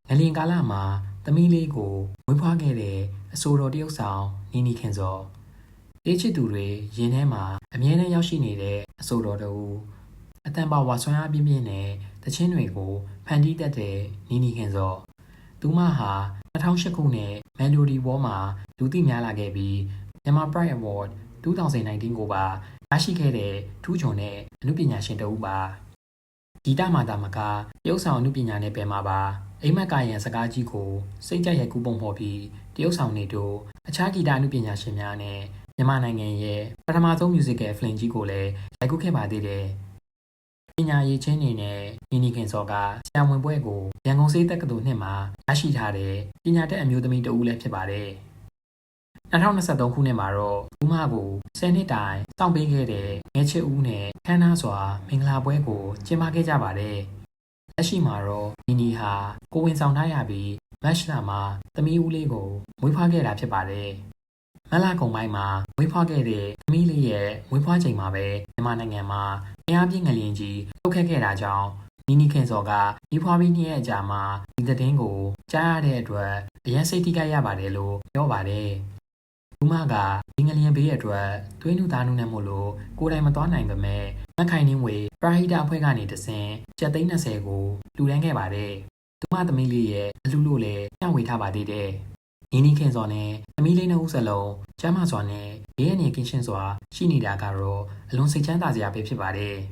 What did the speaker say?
ငလျင်ကာလမှာသမီးလေးကိုမွေးဖွားခဲ့တဲ့အဆိုတော်တရုတ်ဆောင်နီနီခင်စောတေးချစ်သူတွေရင်ထဲမှာအမြဲတမ်းရောက်ရှိနေတဲ့အဆိုတော်တူအတန်ပါဝါဆွမ်းအားပြင်းပြင်းနဲ့တခြင်းတွေကိုဖန်တီးတတ်တဲ့နီနီခင်စောသူမဟာ2008ခုနှစ် Melody War မှာလူသိများလာခဲ့ပြီး Myanmar Pride Award 2019ကိုပါရရှိခဲ့တဲ့ထူးချွန်တဲ့အနုပညာရှင်တဦးပါဂီတမာတာမကတရုတ်ဆောင်အနုပညာနဲ့ပဲမှာပါအိမ်မက်ကာယံစကားကြီးကိုစိတ်ကြိုက်ရိုက်ကူးပုံဖော်ပြီးတရုတ်ဆောင်နေတို့အခြားဂီတအနုပညာရှင်များနဲ့မြန်မာနိုင်ငံရဲ့ပထမဆုံး musical film ကြီးကိုလည်းရိုက်ကူးခဲ့ပါသေးတယ်ပညာရေးချင်းနေနဲ့နီနီခင်စောကဆရာဝန်ဘွဲ့ကိုရန်ကုန်စေးတက္ကသိုလ်နှစ်မှာရရှိထားတဲ့ပညာတတ်အမျိုးသမီးတဦးလည်းဖြစ်ပါတယ်2023ခုနှစ်မှာတော့ဦးမကို10နှစ်တိုင်စောင့်ပေးခဲ့တဲ့ငယ်ချစ်ဦးနဲ့ခမ်းနားစွာမင်္ဂလာပွဲကိုကျင်းပခဲ့ကြပါတယ်။လက်ရှိမှာတော့နီနီဟာကိုဝင်ဆောင်ထားရပြီးမတ်လမှာသမီးဦးလေးကိုမွေးဖွားခဲ့တာဖြစ်ပါတယ်။မလကုံပိုင်းမှာမွေးဖွားခဲ့တဲ့သမီးလေးရဲ့မွေးဖွားချိန်မှာပဲမြန်မာနိုင်ငံမှာအင်အားပြင်းငလျင်ကြီးထုတ်ခဲ့တာကြောင့်နီနီခင်စောကဒီဖွားပြီး2ရက်အကြာမှာဒီသတင်းကိုကြားရတဲ့အတွက်အရင်စိတ်ထိခိုက်ရပါတယ်လို့ပြောပါတယ်။ဦးမကဒီငလျင်ဘေးအတွက်သွေးနုသားနုနဲ့မို့လို့ကိုယ်တိုင်မသွားနိုင်ပေမဲ့မက်ခိုင်နှင်းဝေပရာဟိတအဖွဲ့ကနေတဆင့်ကျပ်သိန်း20ကိုလှူဒန်းခဲ့ပါတယ်။သူမသမီးလေးရဲ့အလှူလို့လည်းညှဝေထားပါသေးတယ်။နီနီခင်စောနဲ့သမီးလေးနှစ်ဦးစလုံးကျမ်းမာစွာနဲ့ဘေးအန္တရာယ်ကင်းရှင်းစွာရှိနေတာကတော့အလွန်စိတ်ချမ်းသာစရာပဲဖြစ်ပါတယ်။